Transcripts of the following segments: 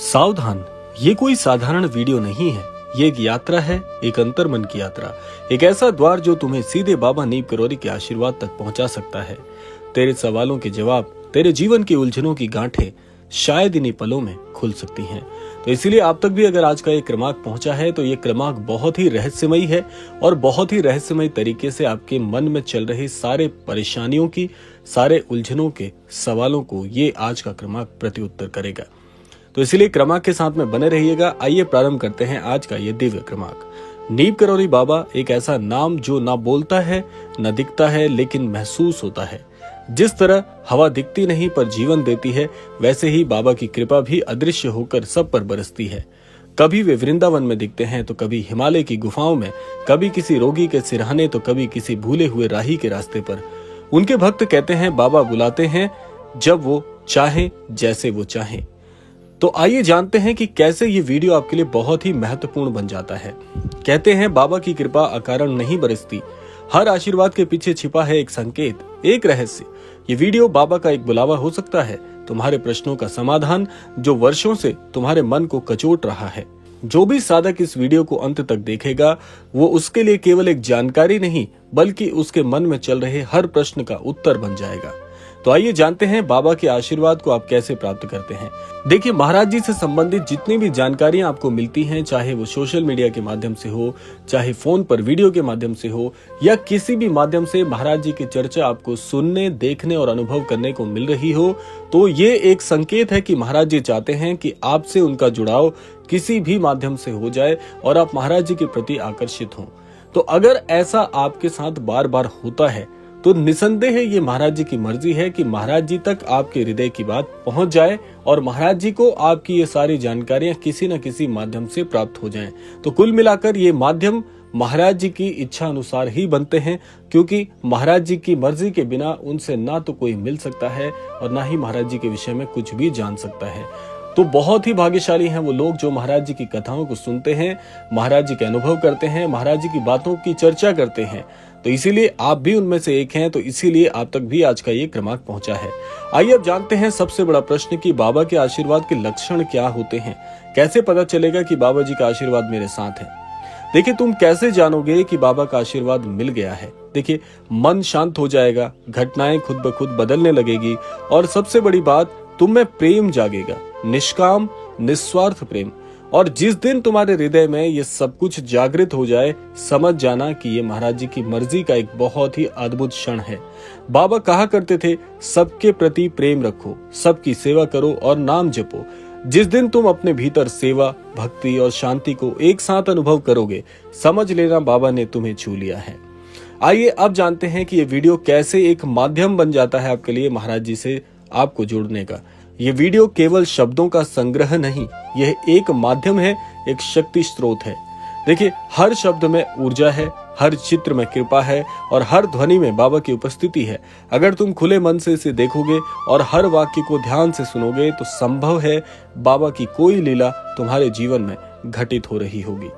सावधान, ये कोई साधारण वीडियो नहीं है। ये एक यात्रा है, एक अंतर्मन की यात्रा, एक ऐसा द्वार जो तुम्हें सीधे बाबा नीम करौरी के आशीर्वाद तक पहुंचा सकता है। तेरे सवालों के जवाब, तेरे जीवन की उलझनों की गांठें शायद इन्हीं पलों में खुल सकती हैं। तो इसीलिए आप तक भी अगर आज का ये क्रमांक पहुंचा है तो ये क्रमांक बहुत ही रहस्यमयी है और बहुत ही रहस्यमयी तरीके से आपके मन में चल रही सारे परेशानियों की, सारे उलझनों के सवालों को ये आज का क्रमांक प्रत्युत्तर करेगा। तो इसीलिए क्रमांक के साथ में बने रहिएगा। आइए प्रारंभ करते हैं आज का ये दिव्य क्रमांक। नीम करौरी बाबा एक ऐसा नाम जो ना बोलता है, न दिखता है, लेकिन महसूस होता है। जिस तरह हवा दिखती नहीं पर जीवन देती है, वैसे ही बाबा की कृपा भी अदृश्य होकर सब पर बरसती है। कभी वे वृंदावन में दिखते हैं तो कभी हिमालय की गुफाओं में, कभी किसी रोगी के सिरहाने तो कभी किसी भूले हुए राही के रास्ते पर। उनके भक्त कहते हैं बाबा बुलाते हैं जब वो चाहें, जैसे वो चाहें। तो आइए जानते हैं कि कैसे ये वीडियो आपके लिए बहुत ही महत्वपूर्ण बन जाता है। कहते हैं बाबा की कृपा अकारण नहीं बरसती, हर आशीर्वाद के पीछे छिपा है एक संकेत, एक रहस्य। ये वीडियो बाबा का एक बुलावा हो सकता है, तुम्हारे प्रश्नों का समाधान जो वर्षों से तुम्हारे मन को कचोट रहा है। जो भी साधक इस वीडियो को अंत तक देखेगा वो उसके लिए केवल एक जानकारी नहीं बल्कि उसके मन में चल रहे हर प्रश्न का उत्तर बन जाएगा। तो आइए जानते हैं बाबा के आशीर्वाद को आप कैसे प्राप्त करते हैं। देखिए, महाराज जी से संबंधित जितनी भी जानकारियां आपको मिलती हैं, चाहे वो सोशल मीडिया के माध्यम से हो, चाहे फोन पर वीडियो के माध्यम से हो, या किसी भी माध्यम से महाराज जी की चर्चा आपको सुनने, देखने और अनुभव करने को मिल रही हो, तो ये एक संकेत है कि महाराज जी चाहते हैं कि आपसे उनका जुड़ाव किसी भी माध्यम से हो जाए और आप महाराज जी के प्रति आकर्षित हों। तो अगर ऐसा आपके साथ बार बार होता है तो निसंदेह ये महाराज जी की मर्जी है कि महाराज जी तक आपके हृदय की बात पहुंच जाए और महाराज जी को आपकी ये सारी जानकारियां किसी न किसी माध्यम से प्राप्त हो जाएं। तो कुल मिलाकर ये माध्यम महाराज जी की इच्छा अनुसार ही बनते हैं, क्योंकि महाराज जी की मर्जी के बिना उनसे ना तो कोई मिल सकता है और ना ही महाराज जी के विषय में कुछ भी जान सकता है। तो बहुत ही भाग्यशाली हैं वो लोग जो महाराज जी की कथाओं को सुनते हैं, महाराज जी के अनुभव करते हैं, महाराज जी की बातों की चर्चा करते हैं। तो इसीलिए आप भी उनमें से एक हैं, तो इसीलिए आप तक भी आज का ये क्रमांक पहुंचा है। आइए अब जानते हैं सबसे बड़ा प्रश्न कि बाबा के आशीर्वाद के लक्षण क्या होते हैं। कैसे पता चलेगा कि बाबा जी का आशीर्वाद मेरे साथ है। देखिए, तुम कैसे जानोगे कि बाबा का आशीर्वाद मिल गया है। देखिए, मन शांत हो जाएगा, घटनाएं खुद ब खुद बदलने लगेगी और सबसे बड़ी बात, तुम में प्रेम जागेगा, निष्काम निस्वार्थ प्रेम। और जिस दिन तुम्हारे हृदय में ये सब कुछ जागृत हो जाए, समझ जाना कि ये महाराज जी की मर्जी का एक बहुत ही अद्भुत क्षण है। बाबा कहा करते थे, सबके प्रति प्रेम रखो, सबकी सेवा करो और नाम जपो। जिस दिन तुम अपने भीतर सेवा, भक्ति और शांति को एक साथ अनुभव करोगे, समझ लेना बाबा ने तुम्हें छू लिया है। आइए अब जानते हैं कि ये वीडियो कैसे एक माध्यम बन जाता है आपके लिए महाराज जी से आपको जोड़ने का। ये वीडियो केवल शब्दों का संग्रह नहीं, यह एक माध्यम है, एक शक्ति स्रोत है। देखिए, हर शब्द में ऊर्जा है, हर चित्र में कृपा है और हर ध्वनि में बाबा की उपस्थिति है। अगर तुम खुले मन से इसे देखोगे और हर वाक्य को ध्यान से सुनोगे तो संभव है बाबा की कोई लीला तुम्हारे जीवन में घटित हो रही होगी।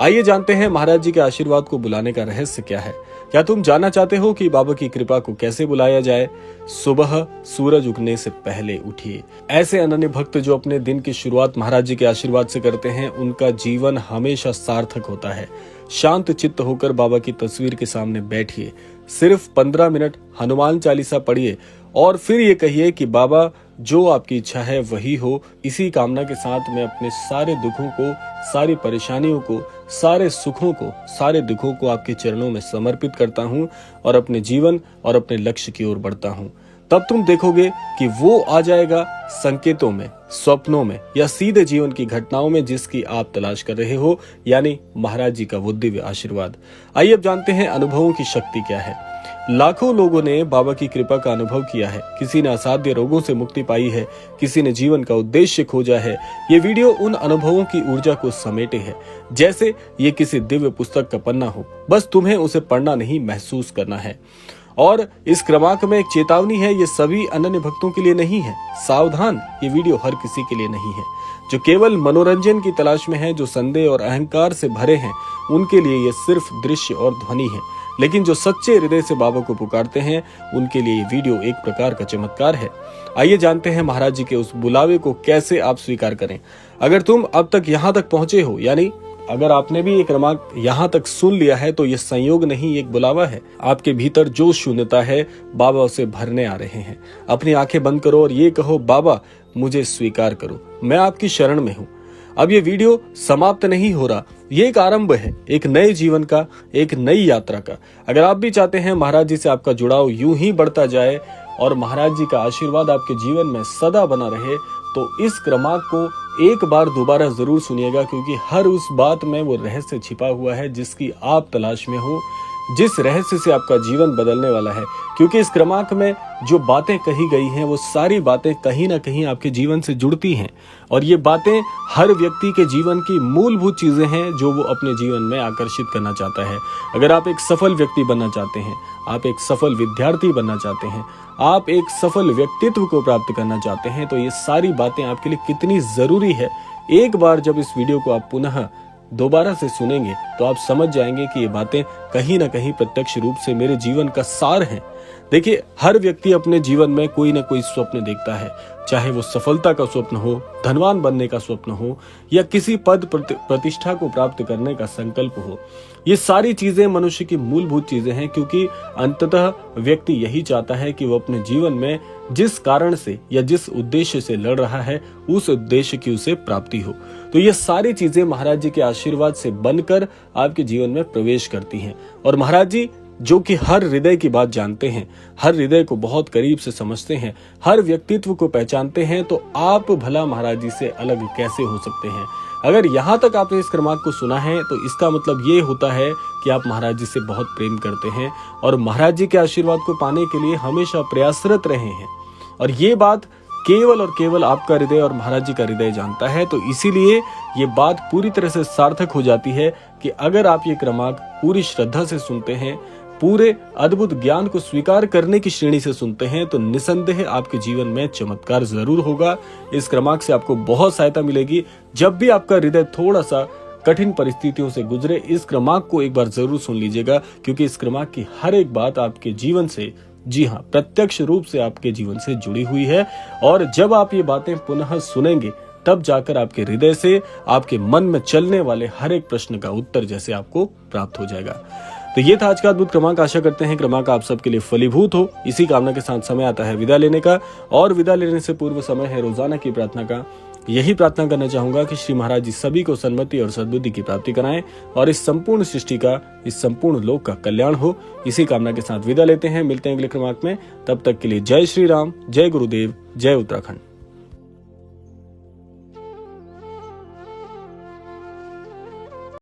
आइए जानते हैं महाराज जी के आशीर्वाद को बुलाने का रहस्य क्या है। क्या तुम जानना चाहते हो कि बाबा की कृपा को कैसे बुलाया जाए? सुबह सूरज उगने से पहले उठिए। ऐसे अनन्य भक्त जो अपने दिन की शुरुआत महाराज जी के आशीर्वाद से करते हैं, उनका जीवन हमेशा सार्थक होता है। शांत चित्त होकर बाबा की तस्वीर के सामने बैठिए, सिर्फ 15 मिनट हनुमान चालीसा पढ़िए और फिर ये कहिए कि बाबा, जो आपकी इच्छा है वही हो। इसी कामना के साथ मैं अपने सारे दुखों को, सारी परेशानियों को, सारे सुखों को, सारे दुखों को आपके चरणों में समर्पित करता हूँ और अपने जीवन और अपने लक्ष्य की ओर बढ़ता हूँ। तब तुम देखोगे कि वो आ जाएगा संकेतों में, स्वप्नों में या सीधे जीवन की घटनाओं में जिसकी आप तलाश कर रहे हो, यानी महाराज जी का वो दिव्य आशीर्वाद। आइए अब जानते हैं अनुभवों की शक्ति क्या है। लाखों लोगों ने बाबा की कृपा का अनुभव किया है। किसी ने असाध्य रोगों से मुक्ति पाई है, किसी ने जीवन का उद्देश्य खोजा है। ये वीडियो उन अनुभवों की ऊर्जा को समेटे है, जैसे ये किसी दिव्य पुस्तक का पन्ना हो। बस तुम्हें उसे पढ़ना नहीं, महसूस करना है। और इस क्रमांक में एक चेतावनी है, ये सभी अनन्य भक्तों के लिए नहीं है। सावधान, ये वीडियो हर किसी के लिए नहीं है। जो केवल मनोरंजन की तलाश में है, जो संदेह और अहंकार से भरे हैं, उनके लिए ये सिर्फ दृश्य और ध्वनि है। लेकिन जो सच्चे हृदय से बाबा को पुकारते हैं उनके लिए ये वीडियो एक प्रकार का चमत्कार है। आइए जानते हैं महाराज जी के उस बुलावे को कैसे आप स्वीकार करें। अगर तुम अब तक यहाँ तक पहुंचे हो, यानी अगर आपने भी ये क्रमांक यहाँ तक सुन लिया है, तो ये संयोग नहीं, एक बुलावा है। आपके भीतर जो शून्यता है बाबा उसे भरने आ रहे हैं। अपनी आंखें बंद करो और ये कहो, बाबा मुझे स्वीकार करो, मैं आपकी शरण में हूँ। अब ये वीडियो समाप्त नहीं हो रहा, ये एक आरंभ है एक नए जीवन का, एक नई यात्रा का। अगर आप भी चाहते हैं महाराज जी से आपका जुड़ाव यूं ही बढ़ता जाए और महाराज जी का आशीर्वाद आपके जीवन में सदा बना रहे, तो इस क्रमांक को एक बार दोबारा जरूर सुनिएगा, क्योंकि हर उस बात में वो रहस्य छिपा हुआ है जिसकी आप तलाश में हो, जिस रहस्य से आपका जीवन बदलने वाला है। क्योंकि इस क्रमांक में जो बातें कही गई हैं वो सारी बातें कहीं ना कहीं आपके जीवन से जुड़ती हैं, और ये बातें हर व्यक्ति के जीवन की मूलभूत चीजें हैं जो वो अपने जीवन में आकर्षित करना चाहता है। अगर आप एक सफल व्यक्ति बनना चाहते हैं, आप एक सफल विद्यार्थी बनना चाहते हैं, आप एक सफल व्यक्तित्व को प्राप्त करना चाहते हैं, तो ये सारी बातें आपके लिए कितनी जरूरी है। एक बार जब इस वीडियो को आप पुनः दोबारा से सुनेंगे तो आप समझ जाएंगे कि ये बातें कहीं ना कहीं प्रत्यक्ष रूप से मेरे जीवन का सार हैं। देखिए, हर व्यक्ति अपने जीवन में कोई ना कोई स्वप्न देखता है, चाहे वो सफलता का स्वप्न हो, धनवान बनने का स्वप्न हो, या किसी पद प्रतिष्ठा को प्राप्त करने का संकल्प हो। ये सारी चीजें मनुष्य की मूलभूत चीजें हैं, क्योंकि अंततः व्यक्ति यही चाहता है कि वो अपने जीवन में जिस कारण से या जिस उद्देश्य से लड़ रहा है उस उद्देश्य की उसे प्राप्ति हो। तो ये सारी चीजें महाराज जी के आशीर्वाद से बनकर आपके जीवन में प्रवेश करती हैं। और महाराज जी जो कि हर हृदय की बात जानते हैं, हर हृदय को बहुत करीब से समझते हैं, हर व्यक्तित्व को पहचानते हैं, तो आप भला महाराज जी से अलग कैसे हो सकते हैं। अगर यहाँ तक आपने इस क्रमांक को सुना है तो इसका मतलब ये होता है कि आप महाराज जी से बहुत प्रेम करते हैं और महाराज जी के आशीर्वाद को पाने के लिए हमेशा प्रयासरत रहे हैं। और ये बात केवल और केवल आपका हृदय और महाराज जी का हृदय जानता है। तो इसीलिए ये बात पूरी तरह से सार्थक हो जाती है कि अगर आप ये क्रमांक पूरी श्रद्धा से सुनते हैं, पूरे अद्भुत ज्ञान को स्वीकार करने की श्रेणी से सुनते हैं, तो निसंदेह आपके जीवन में चमत्कार जरूर होगा। इस क्रमांक से आपको बहुत सहायता मिलेगी। जब भी आपका हृदय थोड़ा सा कठिन परिस्थितियों से गुजरे, इस क्रमांक को एक बार जरूर सुन लीजिएगा, क्योंकि इस क्रमांक की हर एक बात आपके जीवन से, जी हाँ, प्रत्यक्ष रूप से आपके जीवन से जुड़ी हुई है। और जब आप ये बातें पुनः सुनेंगे तब जाकर आपके हृदय से आपके मन में चलने वाले हर एक प्रश्न का उत्तर जैसे आपको प्राप्त हो जाएगा। तो ये था आज का अद्भुत क्रमांक। आशा करते हैं क्रमांक आप सबके लिए फलीभूत हो। इसी कामना के साथ समय आता है विदा लेने का, और विदा लेने से पूर्व समय है रोजाना की प्रार्थना का। यही प्रार्थना करना चाहूंगा कि श्री महाराज जी सभी को सन्मति और सद्बुद्धि की प्राप्ति कराएं और इस संपूर्ण सृष्टि का, इस संपूर्ण लोक का कल्याण हो। इसी कामना के साथ विदा लेते हैं। मिलते हैं अगले क्रमांक में। तब तक के लिए जय श्री राम, जय गुरुदेव, जय उत्तराखंड।